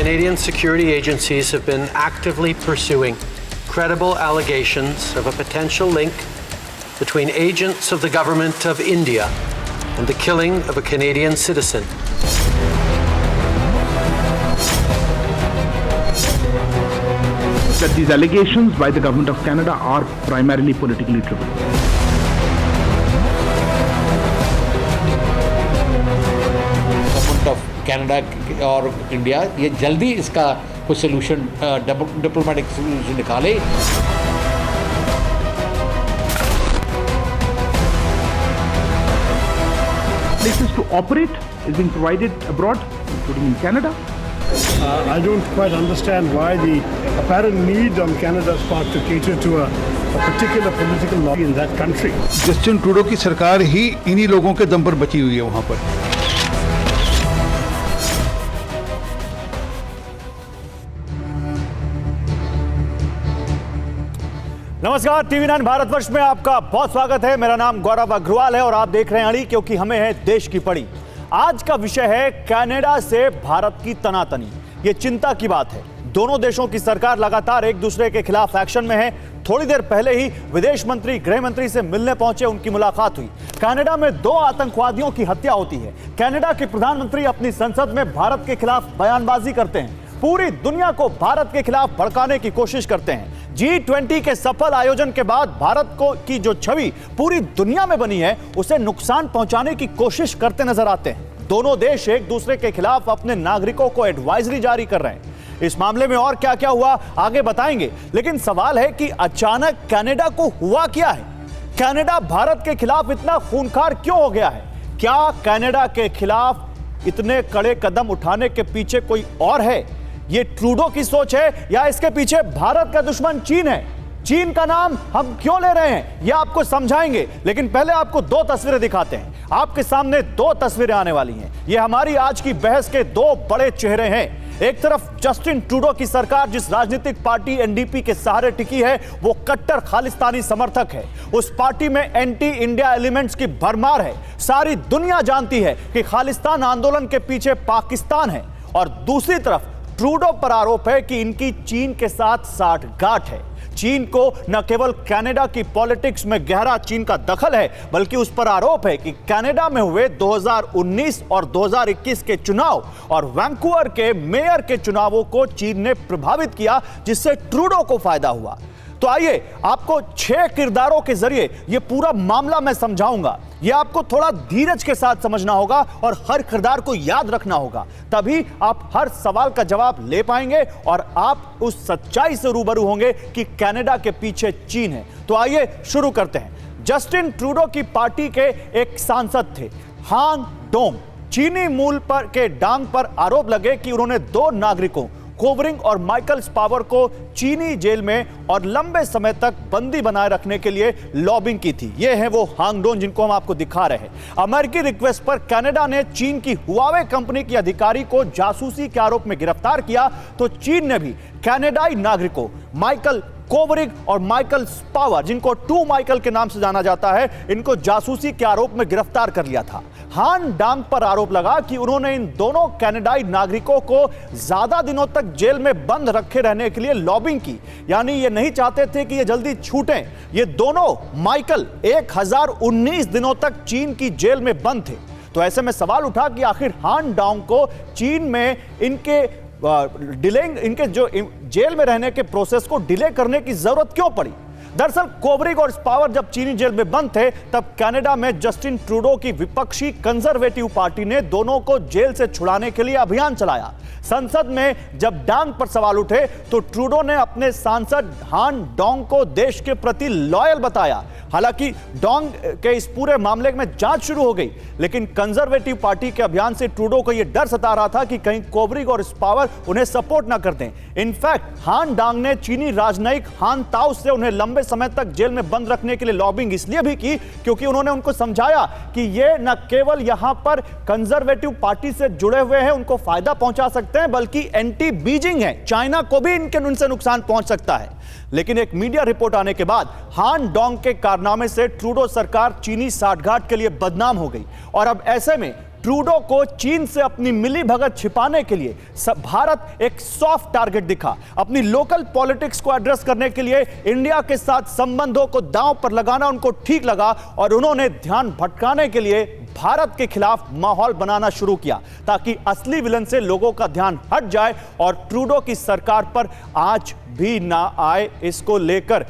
Canadian security agencies have been actively pursuing credible allegations of a potential link between agents of the government of India and the killing of a Canadian citizen. That these allegations by the government of Canada are primarily politically driven. Government of Canada और India ये जल्दी इसका कोई solution diplomatic solution निकाले। Places to operate is being provided abroad, including in Canada. I don't quite understand why the apparent need on Canada's part to cater to a particular political lobby in that country. Justin Trudeau की सरकार ही इन्हीं लोगों के दम पर बची हुई है वहां पर। नमस्कार, TV9 भारतवर्ष में आपका बहुत स्वागत है। मेरा नाम गौरव अग्रवाल है और आप देख रहे हैं अड़ी, क्योंकि हमें है देश की पड़ी। आज का विषय है कनाडा से भारत की तनातनी। ये चिंता की बात है। दोनों देशों की सरकार लगातार एक दूसरे के खिलाफ एक्शन में है। थोड़ी देर पहले ही विदेश मंत्री, गृह मंत्री से मिलने पहुंचे, उनकी मुलाकात हुई। कनाडा में 2 आतंकवादियों की हत्या होती है। कनाडा के प्रधानमंत्री अपनी संसद में भारत के खिलाफ बयानबाजी करते हैं, पूरी दुनिया को भारत के खिलाफ भड़काने की कोशिश करते हैं। G20 के सफल आयोजन के बाद भारत की जो छवि पूरी दुनिया में बनी है, उसे नुकसान पहुंचाने की कोशिश करते नजर आते हैं। दोनों देश एक दूसरे के खिलाफ अपने नागरिकों को एडवाइजरी जारी कर रहे हैं। इस मामले में और क्या क्या हुआ आगे बताएंगे, लेकिन सवाल है कि अचानक कनाडा को हुआ क्या है? कनाडा भारत के खिलाफ इतना खूंखार क्यों हो गया है? क्या कनाडा के खिलाफ इतने कड़े कदम उठाने के पीछे कोई और है? ये ट्रूडो की सोच है या इसके पीछे भारत का दुश्मन चीन है? चीन का नाम हम क्यों ले रहे हैं, ये आपको समझाएंगे, लेकिन पहले आपको 2 तस्वीरें दिखाते हैं। आपके सामने 2 तस्वीरें आने वाली हैं। ये हमारी आज की बहस के 2 बड़े चेहरे हैं। एक तरफ जस्टिन ट्रूडो की सरकार, जिस राजनीतिक पार्टी NDP के सहारे टिकी है, वो कट्टर खालिस्तानी समर्थक है। उस पार्टी में एंटी इंडिया एलिमेंट्स की भरमार है। सारी दुनिया जानती है कि खालिस्तान आंदोलन के पीछे पाकिस्तान है। और दूसरी तरफ ट्रूडो पर आरोप है कि इनकी चीन के साथ साठगांठ है। चीन को न केवल कनाडा की पॉलिटिक्स में गहरा चीन का दखल है, बल्कि उस पर आरोप है कि कनाडा में हुए 2019 और 2021 के चुनाव और वैंकूवर के मेयर के चुनावों को चीन ने प्रभावित किया, जिससे ट्रूडो को फायदा हुआ। तो आइए आपको 6 किरदारों के जरिए यह पूरा मामला मैं समझाऊंगा। यह आपको थोड़ा धीरज के साथ समझना होगा और हर किरदार को याद रखना होगा, तभी आप हर सवाल का जवाब ले पाएंगे और आप उस सच्चाई से रूबरू होंगे कि कनाडा के पीछे चीन है। तो आइए शुरू करते हैं। जस्टिन ट्रूडो की पार्टी के एक सांसद थे, हांग डोंग। चीनी मूल पर के डांग पर आरोप लगे कि उन्होंने 2 नागरिकों, कोवरिंग और माइकल स्पावर, को चीनी जेल में और लंबे समय तक बंदी बनाए रखने के लिए लॉबिंग की थी। ये हैं वो हांग डोंग जिनको हम आपको दिखा रहे हैं। अमेरिकी रिक्वेस्ट पर कनाडा ने चीन की हुआवे कंपनी की अधिकारी को जासूसी के आरोप में गिरफ्तार किया, तो चीन ने भी कनाडाई नागरिकों माइकल कोवरिग और माइकल स्पावर, जिनको 2 माइकल के नाम से जाना जाता है, इनको जासूसी के आरोप में गिरफ्तार कर लिया था। हान डांग पर आरोप लगा कि उन्होंने इन दोनों कनाडाई नागरिकों को ज्यादा दिनों तक जेल में बंद रखे रहने के लिए लॉबिंग की, यानी ये नहीं चाहते थे कि ये जल्दी छूटें। ये दोनों माइकल 1019 दिनों तक चीन की जेल में बंद थे। तो ऐसे में सवाल उठा कि आखिर हान डांग को चीन में इनके इनके जो जेल में रहने के प्रोसेस को डिले करने की जरूरत क्यों पड़ी। दरअसल कोवरिग और स्पावर जब चीनी जेल में बंद थे, तब कनाडा में जस्टिन ट्रूडो की विपक्षी कंजर्वेटिव पार्टी ने दोनों को जेल से छुड़ाने के लिए अभियान चलाया। संसद में जब डांग पर सवाल उठे, तो ट्रूडो ने अपने सांसद हान डोंग को देश के प्रति लॉयल बताया। हालांकि डोंग के इस पूरे मामले में जांच शुरू हो गई, लेकिन कंजर्वेटिव पार्टी के अभियान से ट्रूडो को यह डर सता रहा था कि कहीं कोवरिग और स्पावर उन्हें सपोर्ट ना कर दें। इनफैक्ट हान डांग ने चीनी राजनयिक हान ताओ से उन्हें लंबे समय तक जेल में बंद रखने के लिए लॉबिंग इसलिए भी की, क्योंकि उन्होंने उनको समझाया कि ये न केवल यहां पर कंजर्वेटिव पार्टी से जुड़े हुए हैं, उनको फायदा पहुंचा सकते हैं, बल्कि एंटी बीजिंग है, चाइना को भी उनसे नुकसान पहुंच सकता है। लेकिन एक मीडिया रिपोर्ट आने के बाद हान डोंग के कारनामे से ट्रूडो सरकार चीनी साठगांठ के लिए बदनाम हो गई और अब ऐसे में ट्रूडो को चीन से अपनी मिलीभगत छिपाने के लिए भारत एक सॉफ्ट टारगेट दिखा। अपनी लोकल पॉलिटिक्स को एड्रेस करने के लिए इंडिया के साथ संबंधों को दांव पर लगाना उनको ठीक लगा और उन्होंने ध्यान भटकाने के लिए भारत के खिलाफ माहौल बनाना शुरू किया ताकि असली विलन से लोगों का ध्यान हट जाए और ट्रूडो की सरकार पर आज भी ना आए। इसको लेकर